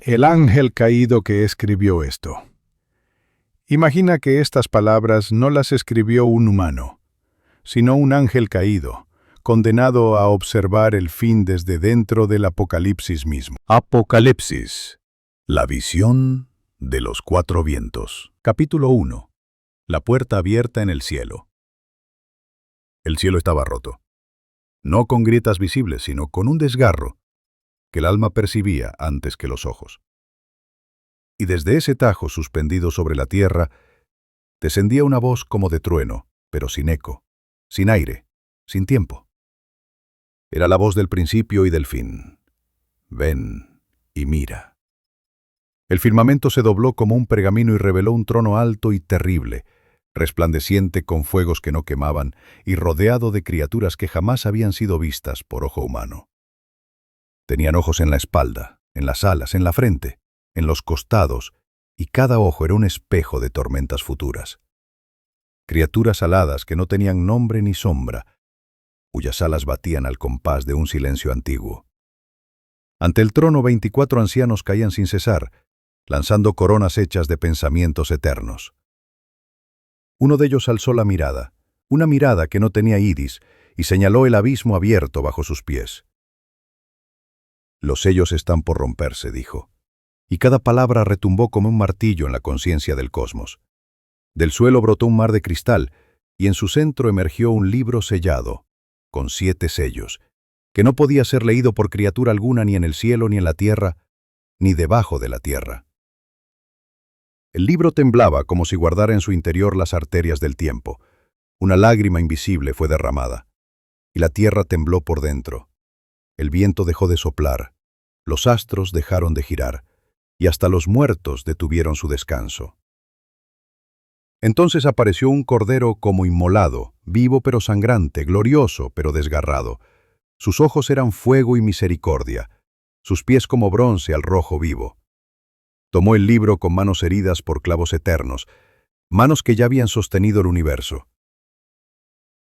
El ángel caído que escribió esto. Imagina que estas palabras no las escribió un humano, sino un ángel caído, condenado a observar el fin desde dentro del Apocalipsis mismo. Apocalipsis. La visión de los cuatro vientos. Capítulo 1. La puerta abierta en el cielo. El cielo estaba roto. No con grietas visibles, sino con un desgarro que el alma percibía antes que los ojos. Y desde ese tajo suspendido sobre la tierra, descendía una voz como de trueno, pero sin eco, sin aire, sin tiempo. Era la voz del principio y del fin. Ven y mira. El firmamento se dobló como un pergamino y reveló un trono alto y terrible, resplandeciente con fuegos que no quemaban y rodeado de criaturas que jamás habían sido vistas por ojo humano. Tenían ojos en la espalda, en las alas, en la frente, en los costados, y cada ojo era un espejo de tormentas futuras. Criaturas aladas que no tenían nombre ni sombra, cuyas alas batían al compás de un silencio antiguo. Ante el trono 24 ancianos caían sin cesar, lanzando coronas hechas de pensamientos eternos. Uno de ellos alzó la mirada, una mirada que no tenía iris, y señaló el abismo abierto bajo sus pies. Los sellos están por romperse, dijo, y cada palabra retumbó como un martillo en la conciencia del cosmos. Del suelo brotó un mar de cristal, y en su centro emergió un libro sellado, con 7 sellos, que no podía ser leído por criatura alguna ni en el cielo ni en la tierra, ni debajo de la tierra. El libro temblaba como si guardara en su interior las arterias del tiempo. Una lágrima invisible fue derramada, y la tierra tembló por dentro. El viento dejó de soplar, los astros dejaron de girar, y hasta los muertos detuvieron su descanso. Entonces apareció un cordero como inmolado, vivo pero sangrante, glorioso pero desgarrado. Sus ojos eran fuego y misericordia, sus pies como bronce al rojo vivo. Tomó el libro con manos heridas por clavos eternos, manos que ya habían sostenido el universo.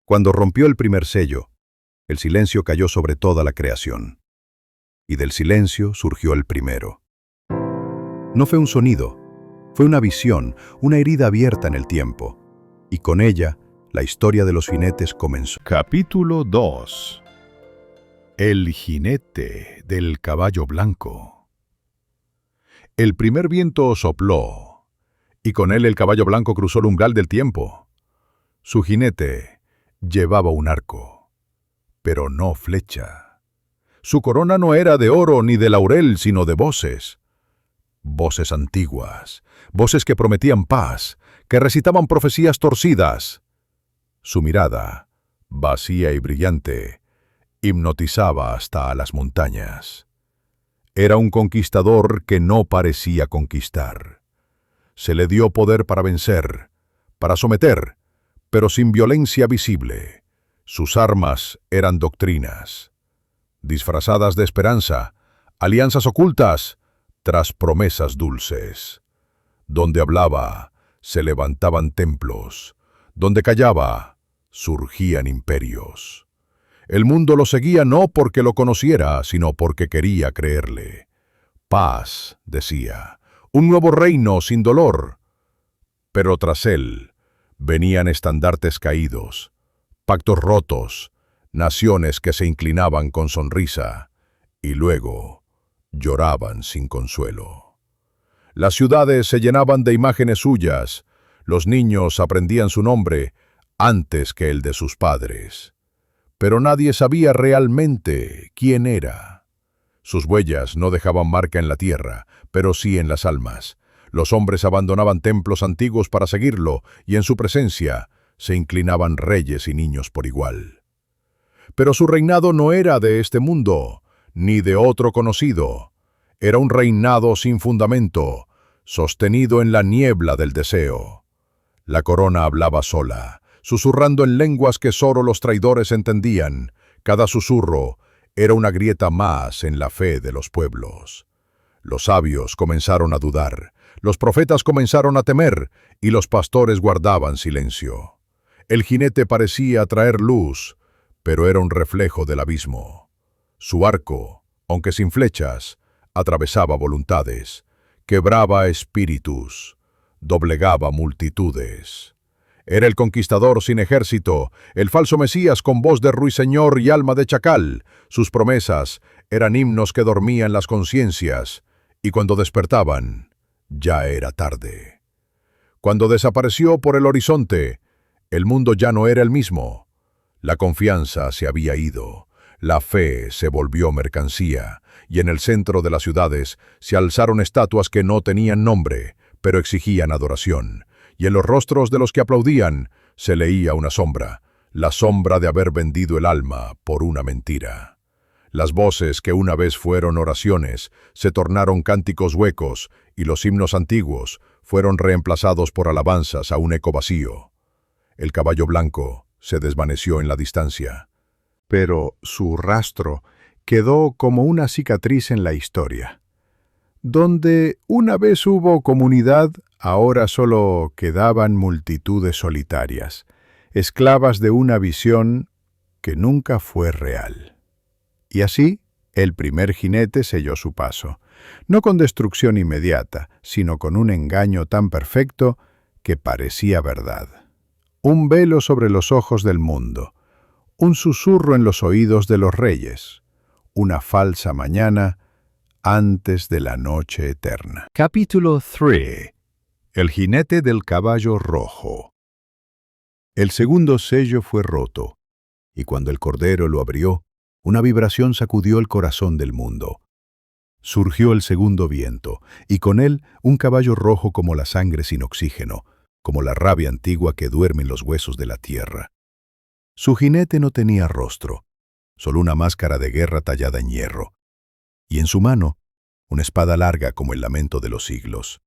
Cuando rompió el primer sello, el silencio cayó sobre toda la creación. Y del silencio surgió el primero. No fue un sonido, fue una visión, una herida abierta en el tiempo. Y con ella, la historia de los jinetes comenzó. Capítulo 2. El jinete del caballo blanco. El primer viento sopló, y con él el caballo blanco cruzó el umbral del tiempo. Su jinete llevaba un arco, pero no flecha. Su corona no era de oro ni de laurel, sino de voces. Voces antiguas, voces que prometían paz, que recitaban profecías torcidas. Su mirada, vacía y brillante, hipnotizaba hasta a las montañas. Era un conquistador que no parecía conquistar. Se le dio poder para vencer, para someter, pero sin violencia visible. Sus armas eran doctrinas, disfrazadas de esperanza, alianzas ocultas, tras promesas dulces. Donde hablaba, se levantaban templos. Donde callaba, surgían imperios. El mundo lo seguía no porque lo conociera, sino porque quería creerle. Paz, decía, un nuevo reino sin dolor. Pero tras él venían estandartes caídos, pactos rotos, naciones que se inclinaban con sonrisa y luego lloraban sin consuelo. Las ciudades se llenaban de imágenes suyas, los niños aprendían su nombre antes que el de sus padres. Pero nadie sabía realmente quién era. Sus huellas no dejaban marca en la tierra, pero sí en las almas. Los hombres abandonaban templos antiguos para seguirlo, y en su presencia se inclinaban reyes y niños por igual. Pero su reinado no era de este mundo, ni de otro conocido. Era un reinado sin fundamento, sostenido en la niebla del deseo. La corona hablaba sola, susurrando en lenguas que solo los traidores entendían. Cada susurro era una grieta más en la fe de los pueblos. Los sabios comenzaron a dudar, los profetas comenzaron a temer, y los pastores guardaban silencio. El jinete parecía traer luz, pero era un reflejo del abismo. Su arco, aunque sin flechas, atravesaba voluntades, quebraba espíritus, doblegaba multitudes. Era el conquistador sin ejército, el falso Mesías con voz de ruiseñor y alma de chacal. Sus promesas eran himnos que dormían las conciencias, y cuando despertaban, ya era tarde. Cuando desapareció por el horizonte, el mundo ya no era el mismo. La confianza se había ido, la fe se volvió mercancía, y en el centro de las ciudades se alzaron estatuas que no tenían nombre, pero exigían adoración. Y en los rostros de los que aplaudían se leía una sombra, la sombra de haber vendido el alma por una mentira. Las voces que una vez fueron oraciones se tornaron cánticos huecos y los himnos antiguos fueron reemplazados por alabanzas a un eco vacío. El caballo blanco se desvaneció en la distancia, pero su rastro quedó como una cicatriz en la historia. Donde una vez hubo comunidad, ahora solo quedaban multitudes solitarias, esclavas de una visión que nunca fue real. Y así, el primer jinete selló su paso, no con destrucción inmediata, sino con un engaño tan perfecto que parecía verdad. Un velo sobre los ojos del mundo, un susurro en los oídos de los reyes, una falsa mañana antes de la noche eterna. Capítulo 3. El jinete del caballo rojo. El segundo sello fue roto, y cuando el Cordero lo abrió, una vibración sacudió el corazón del mundo. Surgió el segundo viento, y con él un caballo rojo como la sangre sin oxígeno, como la rabia antigua que duerme en los huesos de la tierra. Su jinete no tenía rostro, solo una máscara de guerra tallada en hierro, y en su mano una espada larga como el lamento de los siglos.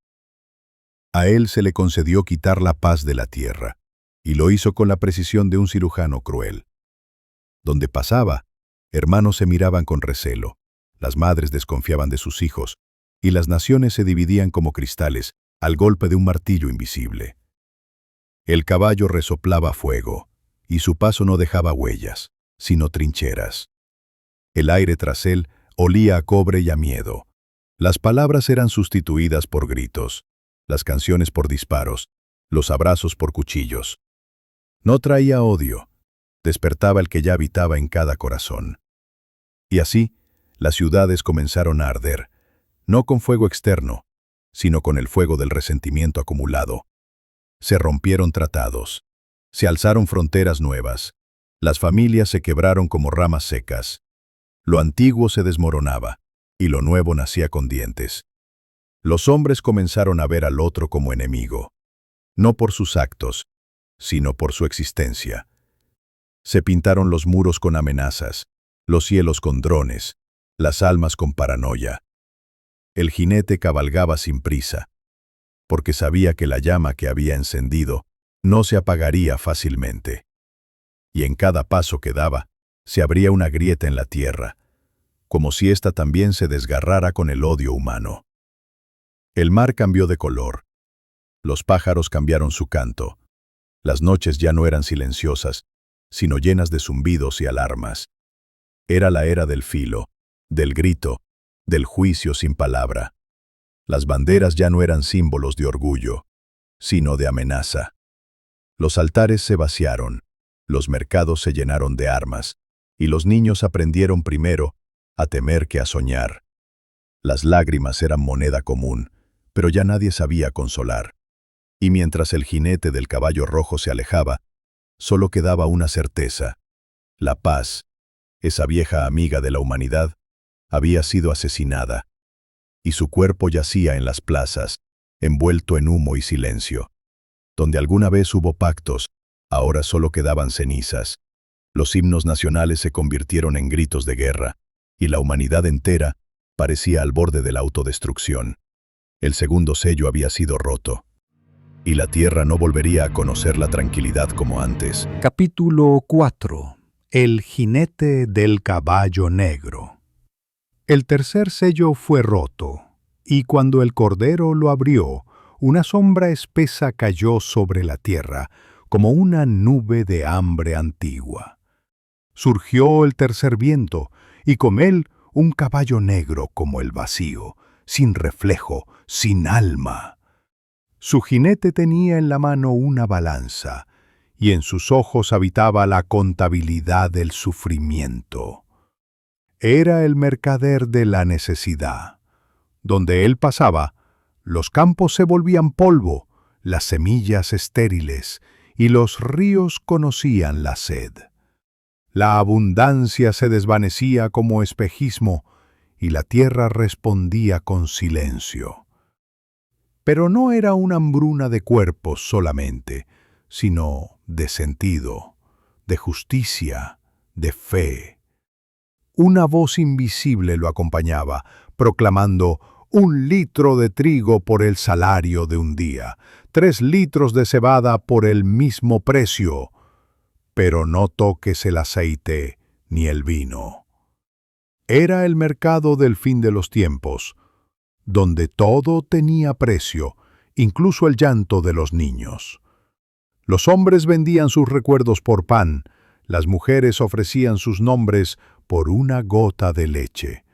A él se le concedió quitar la paz de la tierra, y lo hizo con la precisión de un cirujano cruel. Donde pasaba, hermanos se miraban con recelo, las madres desconfiaban de sus hijos, y las naciones se dividían como cristales al golpe de un martillo invisible. El caballo resoplaba fuego, y su paso no dejaba huellas, sino trincheras. El aire tras él olía a cobre y a miedo. Las palabras eran sustituidas por gritos, las canciones por disparos, los abrazos por cuchillos. No traía odio, despertaba el que ya habitaba en cada corazón. Y así, las ciudades comenzaron a arder, no con fuego externo, sino con el fuego del resentimiento acumulado. Se rompieron tratados, se alzaron fronteras nuevas, las familias se quebraron como ramas secas. Lo antiguo se desmoronaba, y lo nuevo nacía con dientes. Los hombres comenzaron a ver al otro como enemigo, no por sus actos, sino por su existencia. Se pintaron los muros con amenazas, los cielos con drones, las almas con paranoia. El jinete cabalgaba sin prisa, porque sabía que la llama que había encendido no se apagaría fácilmente. Y en cada paso que daba, se abría una grieta en la tierra, como si ésta también se desgarrara con el odio humano. El mar cambió de color, los pájaros cambiaron su canto, las noches ya no eran silenciosas, sino llenas de zumbidos y alarmas. Era la era del filo, del grito, del juicio sin palabra. Las banderas ya no eran símbolos de orgullo, sino de amenaza. Los altares se vaciaron, los mercados se llenaron de armas, y los niños aprendieron primero a temer que a soñar. Las lágrimas eran moneda común, pero ya nadie sabía consolar. Y mientras el jinete del caballo rojo se alejaba, solo quedaba una certeza: la paz, esa vieja amiga de la humanidad, había sido asesinada, y su cuerpo yacía en las plazas, envuelto en humo y silencio. Donde alguna vez hubo pactos, ahora solo quedaban cenizas. Los himnos nacionales se convirtieron en gritos de guerra, y la humanidad entera parecía al borde de la autodestrucción. El segundo sello había sido roto, y la tierra no volvería a conocer la tranquilidad como antes. Capítulo 4. El jinete del caballo negro. El tercer sello fue roto, y cuando el Cordero lo abrió, una sombra espesa cayó sobre la tierra, como una nube de hambre antigua. Surgió el tercer viento, y con él un caballo negro como el vacío, sin reflejo, sin alma. Su jinete tenía en la mano una balanza, y en sus ojos habitaba la contabilidad del sufrimiento. Era el mercader de la necesidad. Donde él pasaba, los campos se volvían polvo, las semillas estériles, y los ríos conocían la sed. La abundancia se desvanecía como espejismo, y la tierra respondía con silencio. Pero no era una hambruna de cuerpos solamente, sino de sentido, de justicia, de fe. Una voz invisible lo acompañaba, proclamando 1 litro de trigo por el salario de un día, 3 litros de cebada por el mismo precio, pero no toques el aceite ni el vino. Era el mercado del fin de los tiempos, donde todo tenía precio, incluso el llanto de los niños. Los hombres vendían sus recuerdos por pan, las mujeres ofrecían sus nombres por una gota de leche.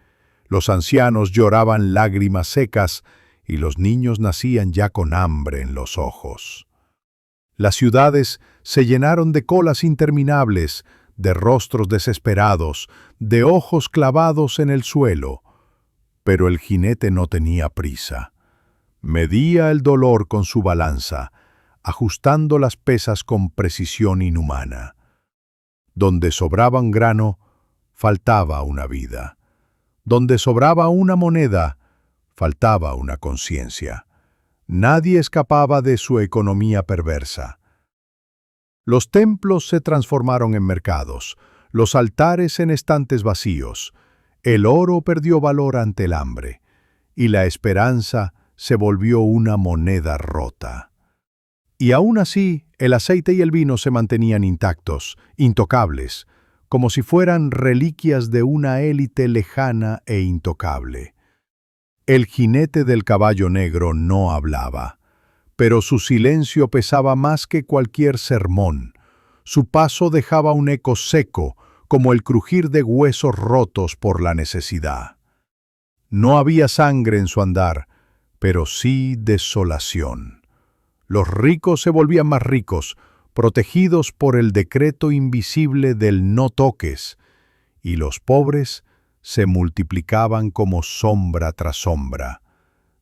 Los ancianos lloraban lágrimas secas y los niños nacían ya con hambre en los ojos. Las ciudades se llenaron de colas interminables, de rostros desesperados, de ojos clavados en el suelo. Pero el jinete no tenía prisa. Medía el dolor con su balanza, ajustando las pesas con precisión inhumana. Donde sobraba un grano, faltaba una vida. Donde sobraba una moneda, faltaba una conciencia. Nadie escapaba de su economía perversa. Los templos se transformaron en mercados, los altares en estantes vacíos, el oro perdió valor ante el hambre, y la esperanza se volvió una moneda rota. Y aún así, el aceite y el vino se mantenían intactos, intocables, como si fueran reliquias de una élite lejana e intocable. El jinete del caballo negro no hablaba, pero su silencio pesaba más que cualquier sermón. Su paso dejaba un eco seco, como el crujir de huesos rotos por la necesidad. No había sangre en su andar, pero sí desolación. Los ricos se volvían más ricos, protegidos por el decreto invisible del no toques, y los pobres se multiplicaban como sombra tras sombra,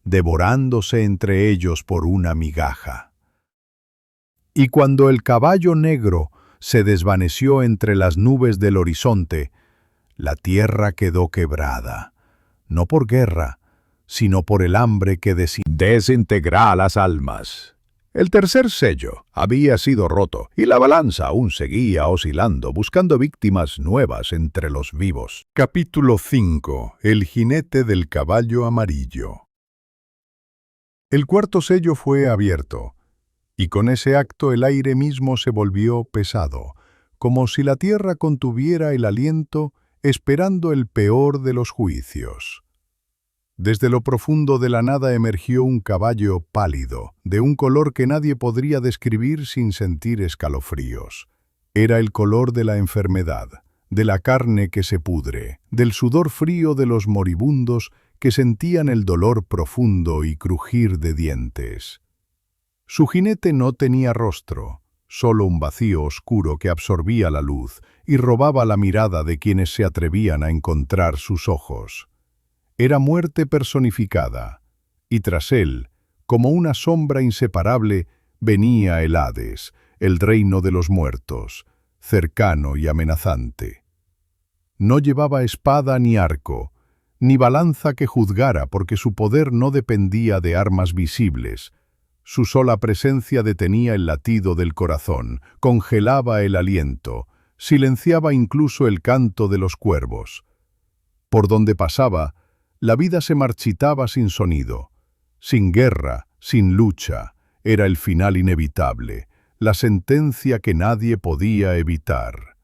devorándose entre ellos por una migaja. Y cuando el caballo negro se desvaneció entre las nubes del horizonte, la tierra quedó quebrada, no por guerra, sino por el hambre que desintegra las almas. El tercer sello había sido roto y la balanza aún seguía oscilando, buscando víctimas nuevas entre los vivos. Capítulo 5. El jinete del caballo amarillo. El cuarto sello fue abierto, y con ese acto el aire mismo se volvió pesado, como si la tierra contuviera el aliento esperando el peor de los juicios. Desde lo profundo de la nada emergió un caballo pálido, de un color que nadie podría describir sin sentir escalofríos. Era el color de la enfermedad, de la carne que se pudre, del sudor frío de los moribundos que sentían el dolor profundo y crujir de dientes. Su jinete no tenía rostro, solo un vacío oscuro que absorbía la luz y robaba la mirada de quienes se atrevían a encontrar sus ojos. Era muerte personificada, y tras él, como una sombra inseparable, venía el Hades, el reino de los muertos, cercano y amenazante. No llevaba espada ni arco, ni balanza que juzgara, porque su poder no dependía de armas visibles. Su sola presencia detenía el latido del corazón, congelaba el aliento, silenciaba incluso el canto de los cuervos. Por donde pasaba, la vida se marchitaba sin sonido, sin guerra, sin lucha. Era el final inevitable, la sentencia que nadie podía evitar.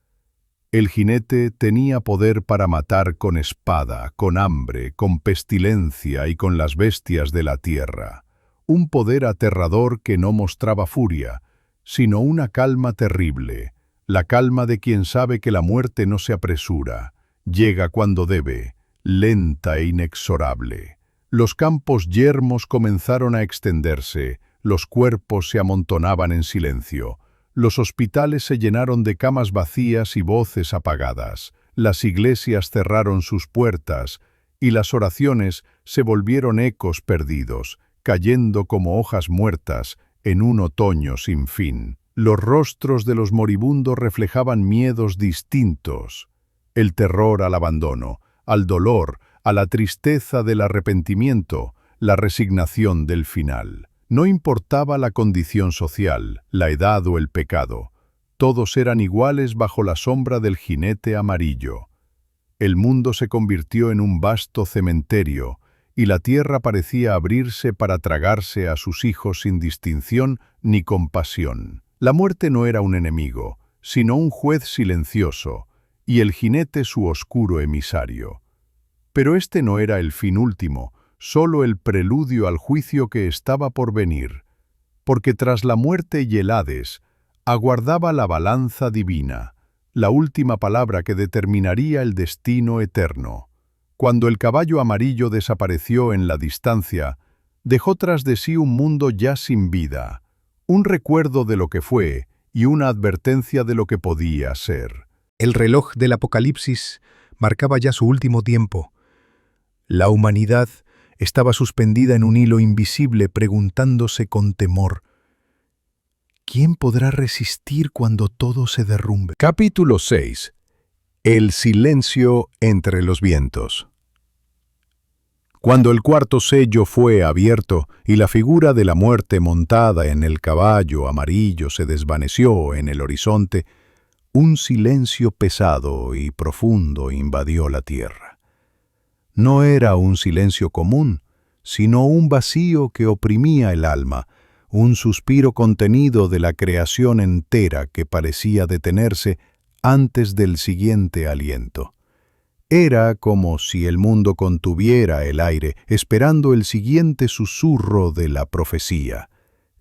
El jinete tenía poder para matar con espada, con hambre, con pestilencia y con las bestias de la tierra. Un poder aterrador que no mostraba furia, sino una calma terrible, la calma de quien sabe que la muerte no se apresura, llega cuando debe, lenta e inexorable. Los campos yermos comenzaron a extenderse, los cuerpos se amontonaban en silencio, los hospitales se llenaron de camas vacías y voces apagadas, las iglesias cerraron sus puertas, y las oraciones se volvieron ecos perdidos, cayendo como hojas muertas en un otoño sin fin. Los rostros de los moribundos reflejaban miedos distintos, el terror al abandono, al dolor, a la tristeza del arrepentimiento, la resignación del final. No importaba la condición social, la edad o el pecado, todos eran iguales bajo la sombra del jinete amarillo. El mundo se convirtió en un vasto cementerio, y la tierra parecía abrirse para tragarse a sus hijos sin distinción ni compasión. La muerte no era un enemigo, sino un juez silencioso, y el jinete su oscuro emisario. Pero este no era el fin último, solo el preludio al juicio que estaba por venir, porque tras la muerte y el Hades aguardaba la balanza divina, la última palabra que determinaría el destino eterno. Cuando el caballo amarillo desapareció en la distancia, dejó tras de sí un mundo ya sin vida, un recuerdo de lo que fue y una advertencia de lo que podía ser. El reloj del Apocalipsis marcaba ya su último tiempo. La humanidad estaba suspendida en un hilo invisible preguntándose con temor: ¿quién podrá resistir cuando todo se derrumbe? Capítulo 6. El silencio entre los vientos. Cuando el cuarto sello fue abierto y la figura de la muerte montada en el caballo amarillo se desvaneció en el horizonte, un silencio pesado y profundo invadió la tierra. No era un silencio común, sino un vacío que oprimía el alma, un suspiro contenido de la creación entera que parecía detenerse antes del siguiente aliento. Era como si el mundo contuviera el aire, esperando el siguiente susurro de la profecía.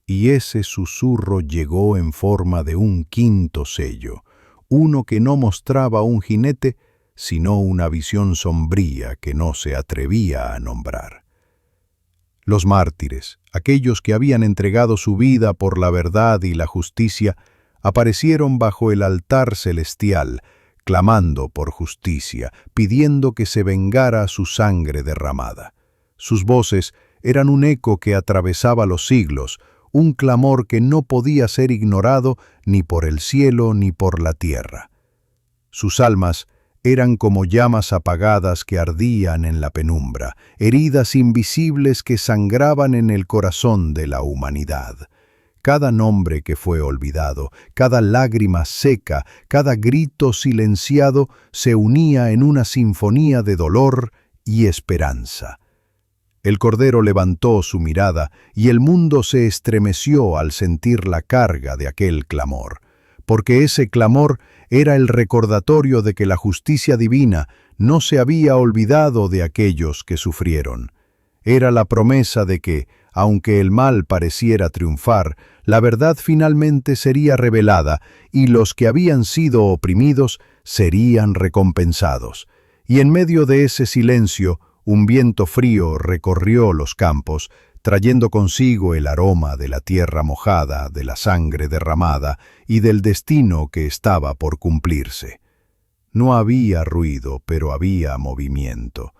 Y ese susurro llegó en forma de un quinto sello, uno que no mostraba un jinete, sino una visión sombría que no se atrevía a nombrar. Los mártires, aquellos que habían entregado su vida por la verdad y la justicia, aparecieron bajo el altar celestial, clamando por justicia, pidiendo que se vengara su sangre derramada. Sus voces eran un eco que atravesaba los siglos, un clamor que no podía ser ignorado ni por el cielo ni por la tierra. Sus almas eran como llamas apagadas que ardían en la penumbra, heridas invisibles que sangraban en el corazón de la humanidad. Cada nombre que fue olvidado, cada lágrima seca, cada grito silenciado se unía en una sinfonía de dolor y esperanza. El Cordero levantó su mirada y el mundo se estremeció al sentir la carga de aquel clamor, porque ese clamor era el recordatorio de que la justicia divina no se había olvidado de aquellos que sufrieron. Era la promesa de que, aunque el mal pareciera triunfar, la verdad finalmente sería revelada y los que habían sido oprimidos serían recompensados. Y en medio de ese silencio, un viento frío recorrió los campos, trayendo consigo el aroma de la tierra mojada, de la sangre derramada y del destino que estaba por cumplirse. No había ruido, pero había movimiento.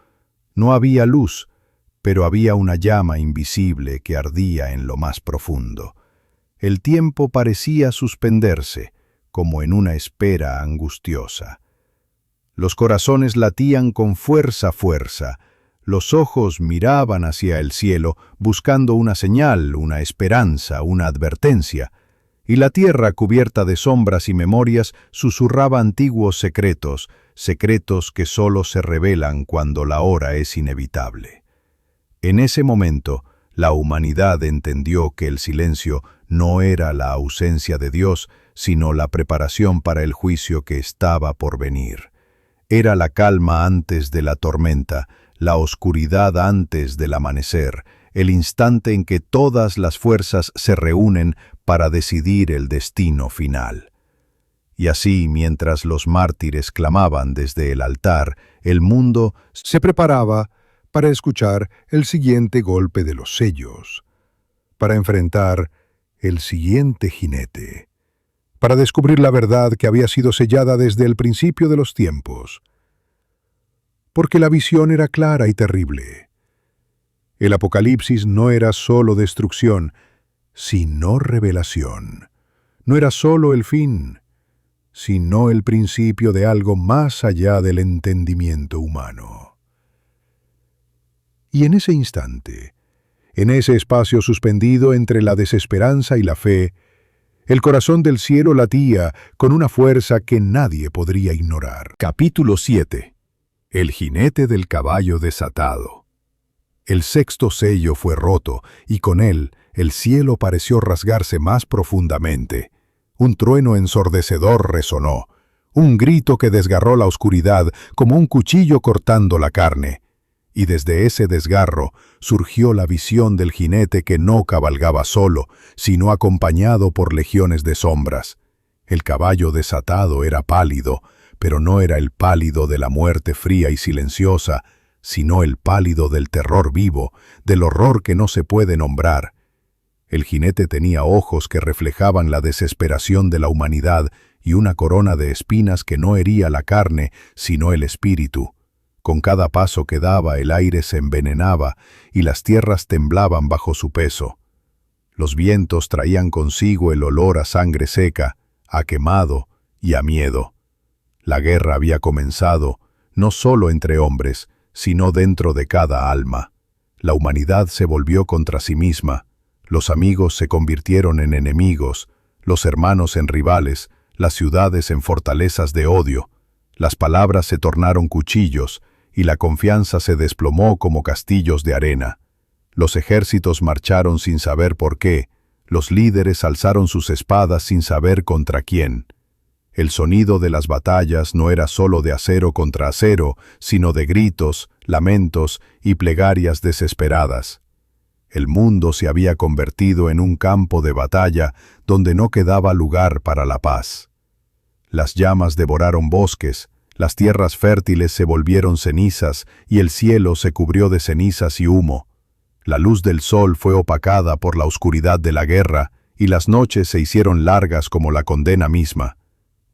No había luz, pero había una llama invisible que ardía en lo más profundo. El tiempo parecía suspenderse, como en una espera angustiosa. Los corazones latían con fuerza, los ojos miraban hacia el cielo, buscando una señal, una esperanza, una advertencia, y la tierra, cubierta de sombras y memorias, susurraba antiguos secretos, secretos que solo se revelan cuando la hora es inevitable. En ese momento, la humanidad entendió que el silencio no era la ausencia de Dios, sino la preparación para el juicio que estaba por venir. Era la calma antes de la tormenta, la oscuridad antes del amanecer, el instante en que todas las fuerzas se reúnen para decidir el destino final. Y así, mientras los mártires clamaban desde el altar, el mundo Se preparaba para escuchar el siguiente golpe de los sellos, para enfrentar el siguiente jinete, para descubrir la verdad que había sido sellada desde el principio de los tiempos. Porque la visión era clara y terrible. El Apocalipsis no era solo destrucción, sino revelación. No era solo el fin, sino el principio de algo más allá del entendimiento humano. Y en ese instante, en ese espacio suspendido entre la desesperanza y la fe, el corazón del cielo latía con una fuerza que nadie podría ignorar. Capítulo 7. El jinete del caballo desatado. El sexto sello fue roto, y con él el cielo pareció rasgarse más profundamente. Un trueno ensordecedor resonó, un grito que desgarró la oscuridad como un cuchillo cortando la carne. Y desde ese desgarro surgió la visión del jinete que no cabalgaba solo, sino acompañado por legiones de sombras. El caballo desatado era pálido, pero no era el pálido de la muerte fría y silenciosa, sino el pálido del terror vivo, del horror que no se puede nombrar. El jinete tenía ojos que reflejaban la desesperación de la humanidad y una corona de espinas que no hería la carne, sino el espíritu. Con cada paso que daba el aire se envenenaba y las tierras temblaban bajo su peso. Los vientos traían consigo el olor a sangre seca, a quemado y a miedo. La guerra había comenzado, no solo entre hombres, sino dentro de cada alma. La humanidad se volvió contra sí misma, los amigos se convirtieron en enemigos, los hermanos en rivales, las ciudades en fortalezas de odio, las palabras se tornaron cuchillos, y la confianza se desplomó como castillos de arena. Los ejércitos marcharon sin saber por qué, los líderes alzaron sus espadas sin saber contra quién. El sonido de las batallas no era solo de acero contra acero, sino de gritos, lamentos y plegarias desesperadas. El mundo se había convertido en un campo de batalla donde no quedaba lugar para la paz. Las llamas devoraron bosques, las tierras fértiles se volvieron cenizas y el cielo se cubrió de cenizas y humo. La luz del sol fue opacada por la oscuridad de la guerra y las noches se hicieron largas como la condena misma.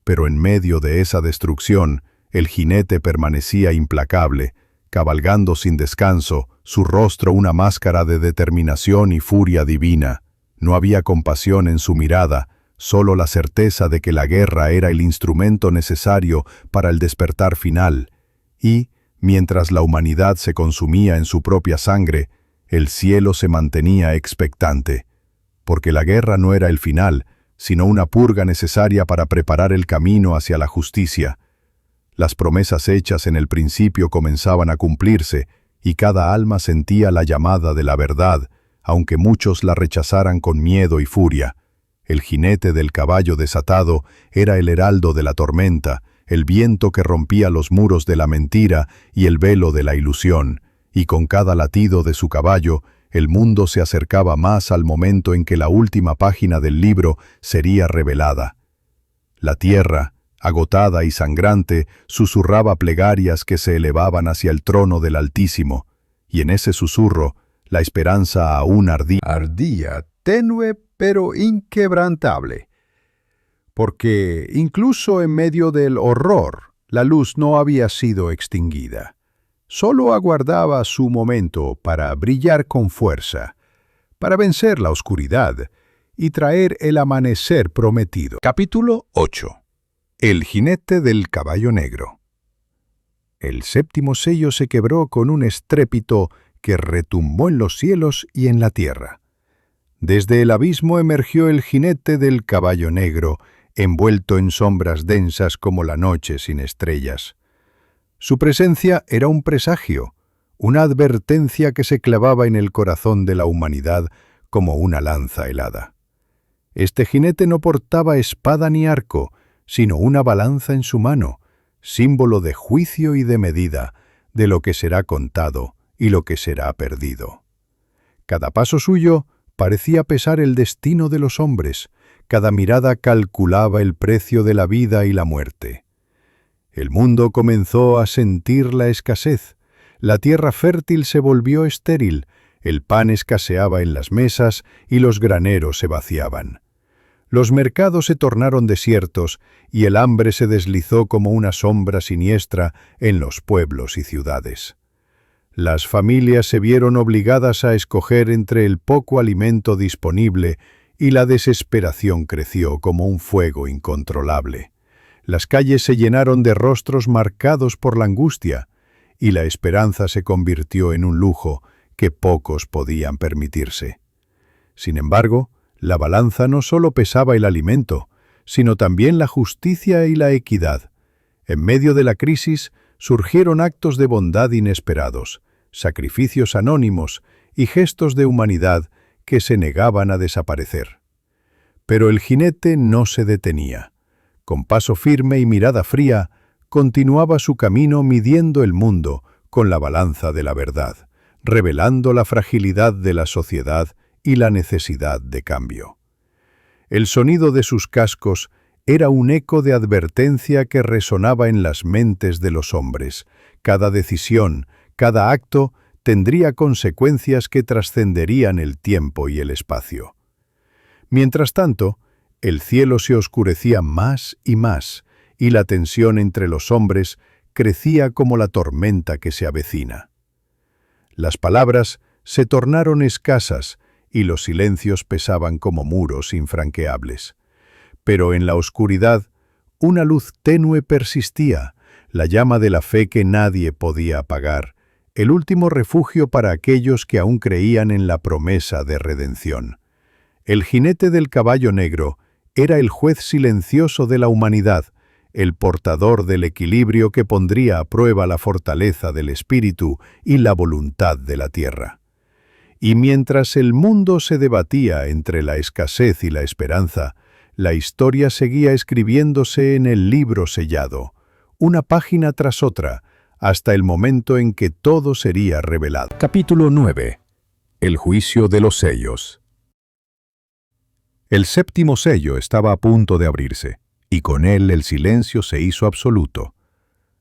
Pero en medio de esa destrucción, el jinete permanecía implacable, cabalgando sin descanso, su rostro una máscara de determinación y furia divina. No había compasión en su mirada, solo la certeza de que la guerra era el instrumento necesario para el despertar final, y, mientras la humanidad se consumía en su propia sangre, el cielo se mantenía expectante, porque la guerra no era el final, sino una purga necesaria para preparar el camino hacia la justicia. Las promesas hechas en el principio comenzaban a cumplirse, y cada alma sentía la llamada de la verdad, aunque muchos la rechazaran con miedo y furia. El jinete del caballo desatado era el heraldo de la tormenta, el viento que rompía los muros de la mentira y el velo de la ilusión, y con cada latido de su caballo, el mundo se acercaba más al momento en que la última página del libro sería revelada. La tierra, agotada y sangrante, susurraba plegarias que se elevaban hacia el trono del Altísimo, y en ese susurro, la esperanza aún ardía. Ardía, tenue pero inquebrantable, porque incluso en medio del horror, la luz no había sido extinguida. Solo aguardaba su momento para brillar con fuerza, para vencer la oscuridad y traer el amanecer prometido. Capítulo 8. El jinete del caballo negro. El séptimo sello se quebró con un estrépito que retumbó en los cielos y en la tierra. Desde el abismo emergió el jinete del caballo negro, envuelto en sombras densas como la noche sin estrellas. Su presencia era un presagio, una advertencia que se clavaba en el corazón de la humanidad como una lanza helada. Este jinete no portaba espada ni arco, sino una balanza en su mano, símbolo de juicio y de medida, de lo que será contado y lo que será perdido. Cada paso suyo parecía pesar el destino de los hombres, cada mirada calculaba el precio de la vida y la muerte. El mundo comenzó a sentir la escasez, la tierra fértil se volvió estéril, el pan escaseaba en las mesas y los graneros se vaciaban. Los mercados se tornaron desiertos y el hambre se deslizó como una sombra siniestra en los pueblos y ciudades. Las familias se vieron obligadas a escoger entre el poco alimento disponible y la desesperación creció como un fuego incontrolable. Las calles se llenaron de rostros marcados por la angustia y la esperanza se convirtió en un lujo que pocos podían permitirse. Sin embargo, la balanza no solo pesaba el alimento, sino también la justicia y la equidad. En medio de la crisis surgieron actos de bondad inesperados, sacrificios anónimos y gestos de humanidad que se negaban a desaparecer. Pero el jinete no se detenía. Con paso firme y mirada fría, continuaba su camino midiendo el mundo con la balanza de la verdad, revelando la fragilidad de la sociedad y la necesidad de cambio. El sonido de sus cascos era un eco de advertencia que resonaba en las mentes de los hombres. Cada decisión, cada acto, tendría consecuencias que trascenderían el tiempo y el espacio. Mientras tanto, el cielo se oscurecía más, y la tensión entre los hombres crecía como la tormenta que se avecina. Las palabras se tornaron escasas y los silencios pesaban como muros infranqueables. Pero en la oscuridad, una luz tenue persistía, la llama de la fe que nadie podía apagar, el último refugio para aquellos que aún creían en la promesa de redención. El jinete del caballo negro era el juez silencioso de la humanidad, el portador del equilibrio que pondría a prueba la fortaleza del espíritu y la voluntad de la tierra. Y mientras el mundo se debatía entre la escasez y la esperanza, la historia seguía escribiéndose en el libro sellado, una página tras otra, hasta el momento en que todo sería revelado. Capítulo 9. El juicio de los sellos. El séptimo sello estaba a punto de abrirse, y con él el silencio se hizo absoluto.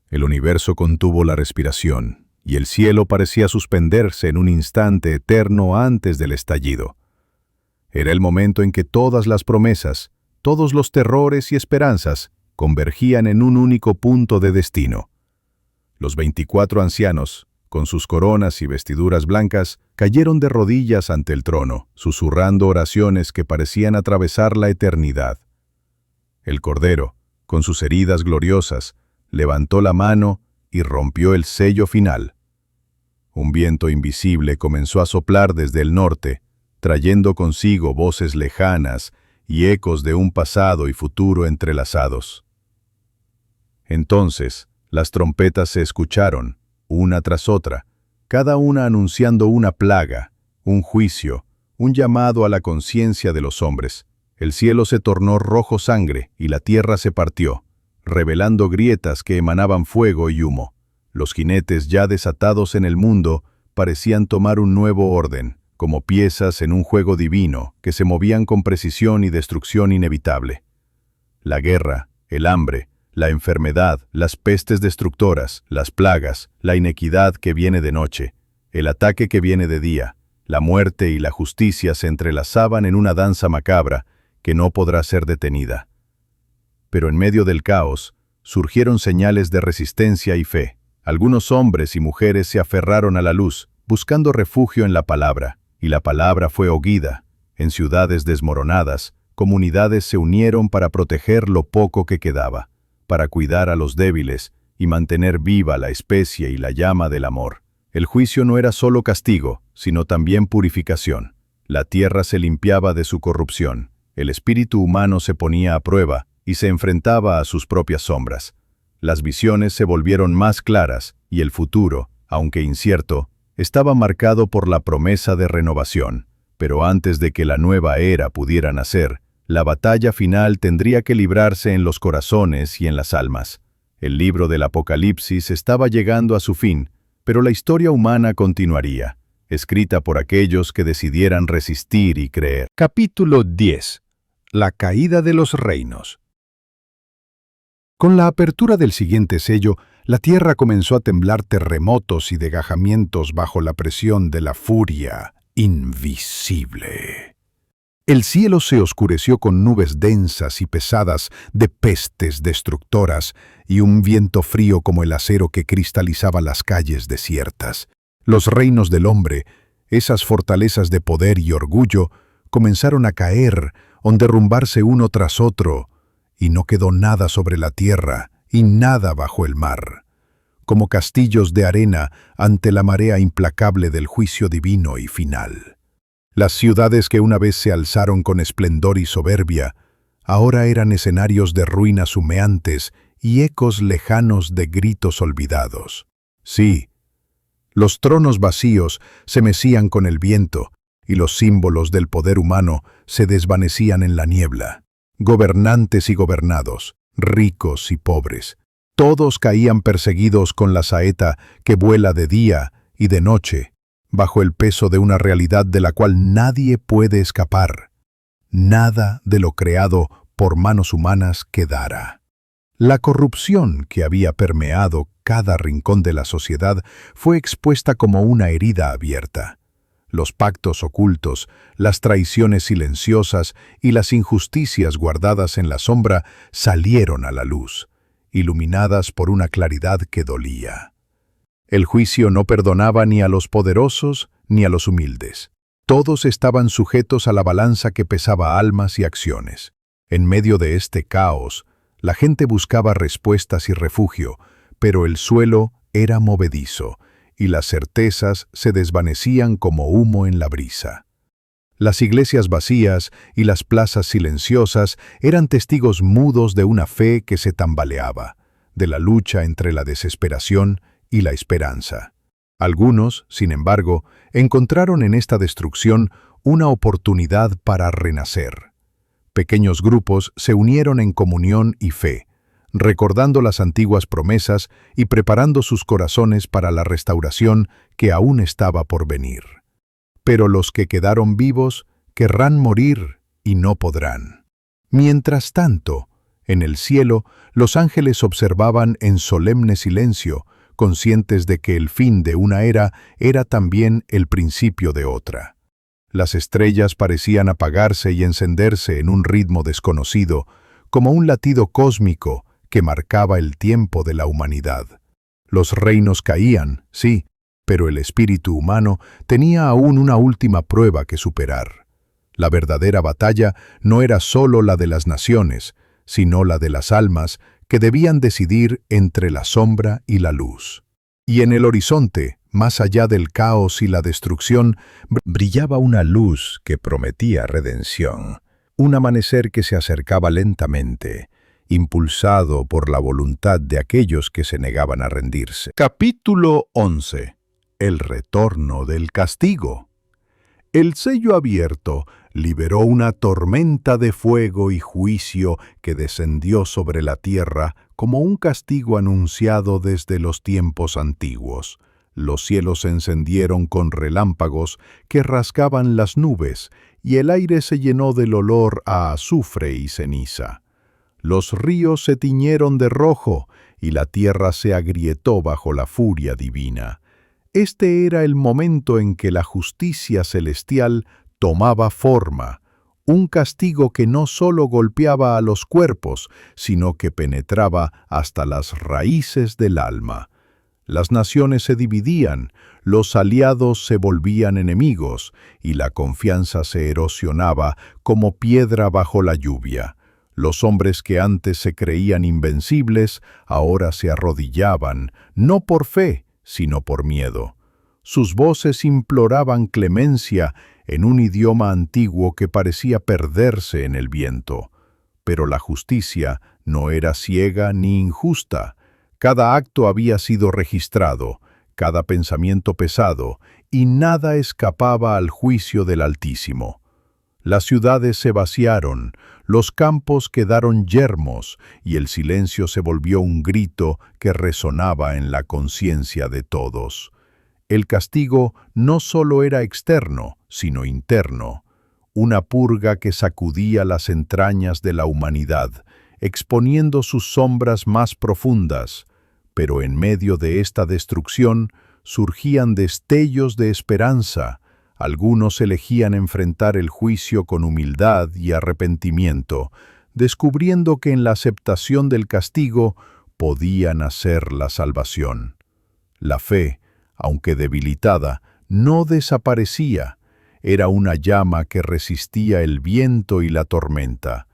El universo contuvo la respiración, y el cielo parecía suspenderse en un instante eterno antes del estallido. Era el momento en que todas las promesas, todos los terrores y esperanzas convergían en un único punto de destino. Los 24 ancianos, con sus coronas y vestiduras blancas, cayeron de rodillas ante el trono, susurrando oraciones que parecían atravesar la eternidad. El Cordero, con sus heridas gloriosas, levantó la mano y rompió el sello final. Un viento invisible comenzó a soplar desde el norte, trayendo consigo voces lejanas y ecos de un pasado y futuro entrelazados. Entonces, las trompetas se escucharon, una tras otra, cada una anunciando una plaga, un juicio, un llamado a la conciencia de los hombres. El cielo se tornó rojo sangre y la tierra se partió, revelando grietas que emanaban fuego y humo. Los jinetes ya desatados en el mundo parecían tomar un nuevo orden, como piezas en un juego divino que se movían con precisión y destrucción inevitable. La guerra, el hambre, la enfermedad, las pestes destructoras, las plagas, la inequidad que viene de noche, el ataque que viene de día, la muerte y la justicia se entrelazaban en una danza macabra que no podrá ser detenida. Pero en medio del caos, surgieron señales de resistencia y fe. Algunos hombres y mujeres se aferraron a la luz, buscando refugio en la palabra, y la palabra fue oída. En ciudades desmoronadas, comunidades se unieron para proteger lo poco que quedaba, para cuidar a los débiles y mantener viva la especie y la llama del amor. El juicio no era solo castigo, sino también purificación. La tierra se limpiaba de su corrupción, el espíritu humano se ponía a prueba y se enfrentaba a sus propias sombras. Las visiones se volvieron más claras y el futuro, aunque incierto, estaba marcado por la promesa de renovación. Pero antes de que la nueva era pudiera nacer, la batalla final tendría que librarse en los corazones y en las almas. El libro del Apocalipsis estaba llegando a su fin, pero la historia humana continuaría. escrita por aquellos que decidieran resistir y creer. Capítulo 10. La caída de los reinos. Con la apertura del siguiente sello, la tierra comenzó a temblar terremotos y desgajamientos bajo la presión de la furia invisible. El cielo se oscureció con nubes densas y pesadas de pestes destructoras y un viento frío como el acero que cristalizaba las calles desiertas. Los reinos del hombre, esas fortalezas de poder y orgullo, comenzaron a caer o derrumbarse uno tras otro, y no quedó nada sobre la tierra y nada bajo el mar, como castillos de arena ante la marea implacable del juicio divino y final. Las ciudades que una vez se alzaron con esplendor y soberbia, ahora eran escenarios de ruinas humeantes y ecos lejanos de gritos olvidados. Sí, los tronos vacíos se mecían con el viento y los símbolos del poder humano se desvanecían en la niebla. Gobernantes y gobernados, ricos y pobres, todos caían perseguidos con la saeta que vuela de día y de noche, bajo el peso de una realidad de la cual nadie puede escapar. Nada de lo creado por manos humanas quedara. La corrupción que había permeado cada rincón de la sociedad fue expuesta como una herida abierta. Los pactos ocultos, las traiciones silenciosas y las injusticias guardadas en la sombra salieron a la luz, iluminadas por una claridad que dolía. El juicio no perdonaba ni a los poderosos ni a los humildes. Todos estaban sujetos a la balanza que pesaba almas y acciones. En medio de este caos, la gente buscaba respuestas y refugio, pero el suelo era movedizo, y las certezas se desvanecían como humo en la brisa. Las iglesias vacías y las plazas silenciosas eran testigos mudos de una fe que se tambaleaba, de la lucha entre la desesperación y la esperanza. Algunos, sin embargo, encontraron en esta destrucción una oportunidad para renacer. Pequeños grupos se unieron en comunión y fe, recordando las antiguas promesas y preparando sus corazones para la restauración que aún estaba por venir. Pero los que quedaron vivos querrán morir y no podrán. Mientras tanto, en el cielo, los ángeles observaban en solemne silencio, conscientes de que el fin de una era también el principio de otra. Las estrellas parecían apagarse y encenderse en un ritmo desconocido, como un latido cósmico que marcaba el tiempo de la humanidad. Los reinos caían, sí, pero el espíritu humano tenía aún una última prueba que superar. La verdadera batalla no era solo la de las naciones, sino la de las almas que debían decidir entre la sombra y la luz. Y en el horizonte, más allá del caos y la destrucción, brillaba una luz que prometía redención, un amanecer que se acercaba lentamente, impulsado por la voluntad de aquellos que se negaban a rendirse. Capítulo 11. El retorno del castigo. El sello abierto liberó una tormenta de fuego y juicio que descendió sobre la tierra como un castigo anunciado desde los tiempos antiguos. Los cielos se encendieron con relámpagos que rasgaban las nubes y el aire se llenó del olor a azufre y ceniza. Los ríos se tiñeron de rojo y la tierra se agrietó bajo la furia divina. Este era el momento en que la justicia celestial tomaba forma, un castigo que no solo golpeaba a los cuerpos, sino que penetraba hasta las raíces del alma. Las naciones se dividían, los aliados se volvían enemigos y la confianza se erosionaba como piedra bajo la lluvia. Los hombres que antes se creían invencibles ahora se arrodillaban, no por fe, sino por miedo. Sus voces imploraban clemencia en un idioma antiguo que parecía perderse en el viento. Pero la justicia no era ciega ni injusta. Cada acto había sido registrado, cada pensamiento pesado, y nada escapaba al juicio del Altísimo. Las ciudades se vaciaron, los campos quedaron yermos, y el silencio se volvió un grito que resonaba en la conciencia de todos. El castigo no solo era externo, sino interno, una purga que sacudía las entrañas de la humanidad, exponiendo sus sombras más profundas, pero en medio de esta destrucción surgían destellos de esperanza. Algunos elegían enfrentar el juicio con humildad y arrepentimiento, descubriendo que en la aceptación del castigo podía nacer la salvación. La fe, aunque debilitada, no desaparecía. Era una llama que resistía el viento y la tormenta.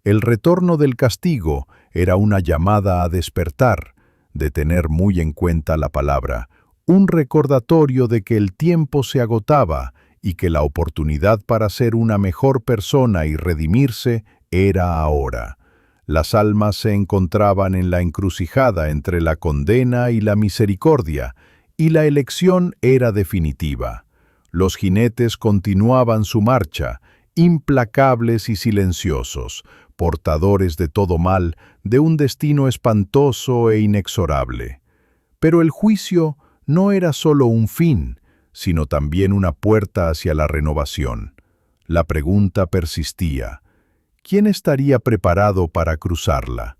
El retorno del castigo era una llamada a despertar, de tener muy en cuenta la palabra, un recordatorio de que el tiempo se agotaba y que la oportunidad para ser una mejor persona y redimirse era ahora. Las almas se encontraban en la encrucijada entre la condena y la misericordia, y la elección era definitiva. Los jinetes continuaban su marcha, implacables y silenciosos, portadores de todo mal, de un destino espantoso e inexorable. Pero el juicio no era solo un fin, sino también una puerta hacia la renovación. La pregunta persistía: ¿quién estaría preparado para cruzarla?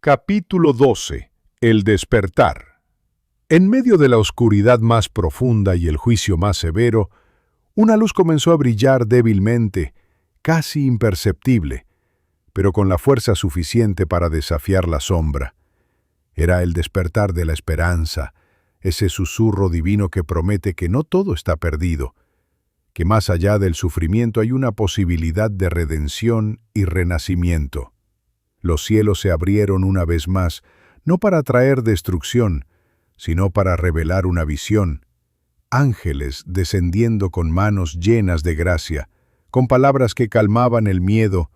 Capítulo 12. El despertar. En medio de la oscuridad más profunda y el juicio más severo, una luz comenzó a brillar débilmente, casi imperceptible, pero con la fuerza suficiente para desafiar la sombra. Era el despertar de la esperanza, ese susurro divino que promete que no todo está perdido, que más allá del sufrimiento hay una posibilidad de redención y renacimiento. Los cielos se abrieron una vez más, no para traer destrucción, sino para revelar una visión. Ángeles descendiendo con manos llenas de gracia, con palabras que calmaban el miedo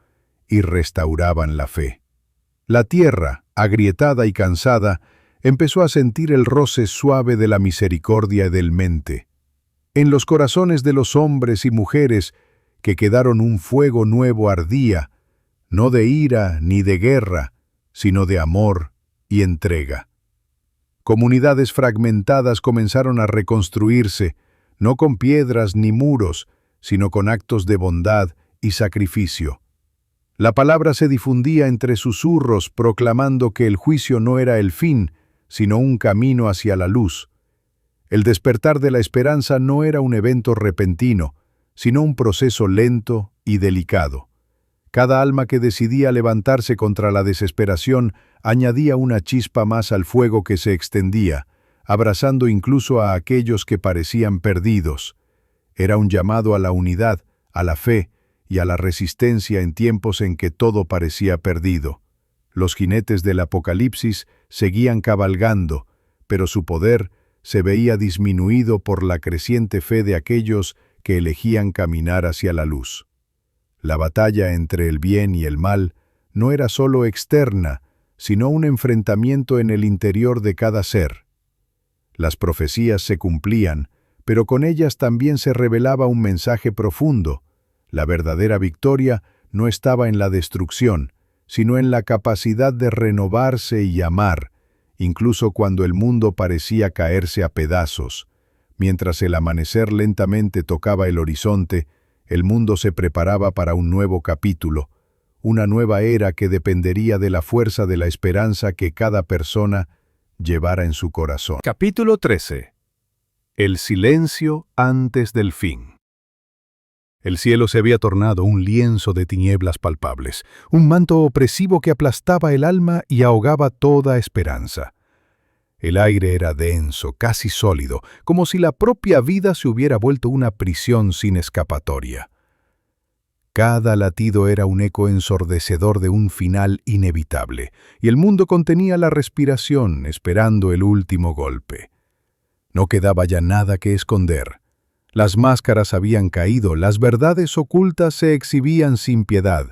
y restauraban la fe. La tierra, agrietada y cansada, empezó a sentir el roce suave de la misericordia del mente. En los corazones de los hombres y mujeres que quedaron un fuego nuevo ardía, no de ira ni de guerra, sino de amor y entrega. Comunidades fragmentadas comenzaron a reconstruirse, no con piedras ni muros, sino con actos de bondad y sacrificio. La palabra se difundía entre susurros, proclamando que el juicio no era el fin, sino un camino hacia la luz. El despertar de la esperanza no era un evento repentino, sino un proceso lento y delicado. Cada alma que decidía levantarse contra la desesperación añadía una chispa más al fuego que se extendía, abrazando incluso a aquellos que parecían perdidos. Era un llamado a la unidad, a la fe y a la resistencia en tiempos en que todo parecía perdido. Los jinetes del Apocalipsis seguían cabalgando, pero su poder se veía disminuido por la creciente fe de aquellos que elegían caminar hacia la luz. La batalla entre el bien y el mal no era solo externa, sino un enfrentamiento en el interior de cada ser. Las profecías se cumplían, pero con ellas también se revelaba un mensaje profundo. La verdadera victoria no estaba en la destrucción, sino en la capacidad de renovarse y amar, incluso cuando el mundo parecía caerse a pedazos. Mientras el amanecer lentamente tocaba el horizonte, el mundo se preparaba para un nuevo capítulo, una nueva era que dependería de la fuerza de la esperanza que cada persona llevara en su corazón. Capítulo 13. El silencio antes del fin. El cielo se había tornado un lienzo de tinieblas palpables, un manto opresivo que aplastaba el alma y ahogaba toda esperanza. El aire era denso, casi sólido, como si la propia vida se hubiera vuelto una prisión sin escapatoria. Cada latido era un eco ensordecedor de un final inevitable, y el mundo contenía la respiración, esperando el último golpe. No quedaba ya nada que esconder. Las máscaras habían caído, las verdades ocultas se exhibían sin piedad,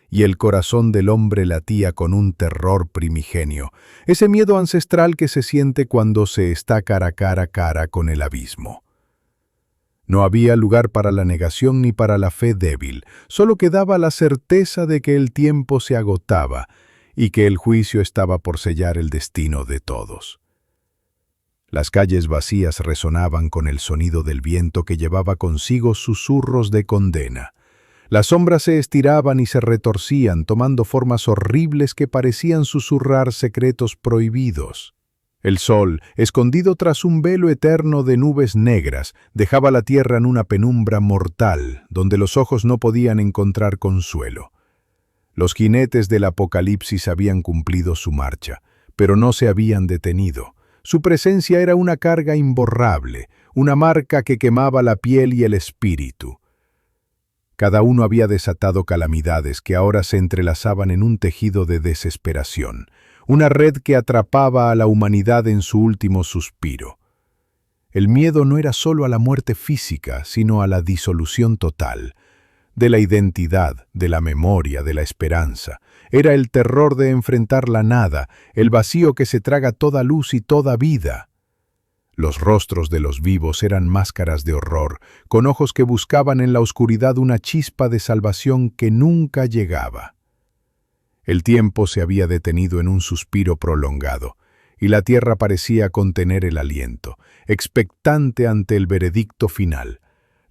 y el corazón del hombre latía con un terror primigenio, ese miedo ancestral que se siente cuando se está cara a cara con el abismo. No había lugar para la negación ni para la fe débil, solo quedaba la certeza de que el tiempo se agotaba y que el juicio estaba por sellar el destino de todos. Las calles vacías resonaban con el sonido del viento que llevaba consigo susurros de condena. Las sombras se estiraban y se retorcían, tomando formas horribles que parecían susurrar secretos prohibidos. El sol, escondido tras un velo eterno de nubes negras, dejaba la tierra en una penumbra mortal, donde los ojos no podían encontrar consuelo. Los jinetes del Apocalipsis habían cumplido su marcha, pero no se habían detenido. Su presencia era una carga imborrable, una marca que quemaba la piel y el espíritu. Cada uno había desatado calamidades que ahora se entrelazaban en un tejido de desesperación, una red que atrapaba a la humanidad en su último suspiro. El miedo no era solo a la muerte física, sino a la disolución total, de la identidad, de la memoria, de la esperanza. Era el terror de enfrentar la nada, el vacío que se traga toda luz y toda vida. Los rostros de los vivos eran máscaras de horror, con ojos que buscaban en la oscuridad una chispa de salvación que nunca llegaba. El tiempo se había detenido en un suspiro prolongado, y la tierra parecía contener el aliento, expectante ante el veredicto final.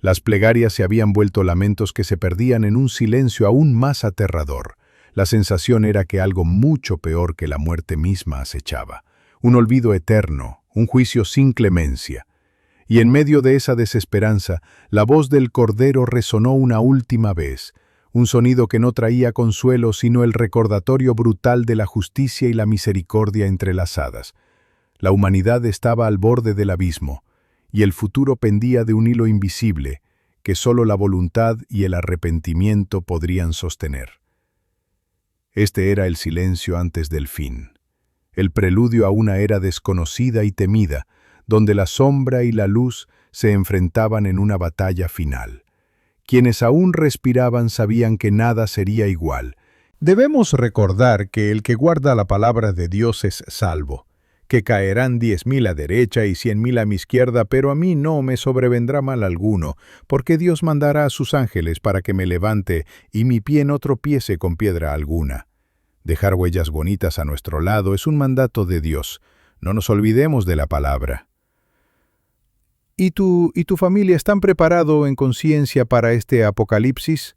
Las plegarias se habían vuelto lamentos que se perdían en un silencio aún más aterrador. La sensación era que algo mucho peor que la muerte misma acechaba, un olvido eterno, un juicio sin clemencia. Y en medio de esa desesperanza, la voz del Cordero resonó una última vez, un sonido que no traía consuelo sino el recordatorio brutal de la justicia y la misericordia entrelazadas. La humanidad estaba al borde del abismo, y el futuro pendía de un hilo invisible que solo la voluntad y el arrepentimiento podrían sostener. Este era el silencio antes del fin, el preludio a una era desconocida y temida, donde la sombra y la luz se enfrentaban en una batalla final. Quienes aún respiraban sabían que nada sería igual. Debemos recordar que el que guarda la palabra de Dios es salvo, que caerán 10.000 a derecha y 100.000 a mi izquierda, pero a mí no me sobrevendrá mal alguno, porque Dios mandará a sus ángeles para que me levante y mi pie no tropiece con piedra alguna. Dejar huellas bonitas a nuestro lado es un mandato de Dios. No nos olvidemos de la palabra. ¿Y tu familia están preparados en conciencia para este apocalipsis?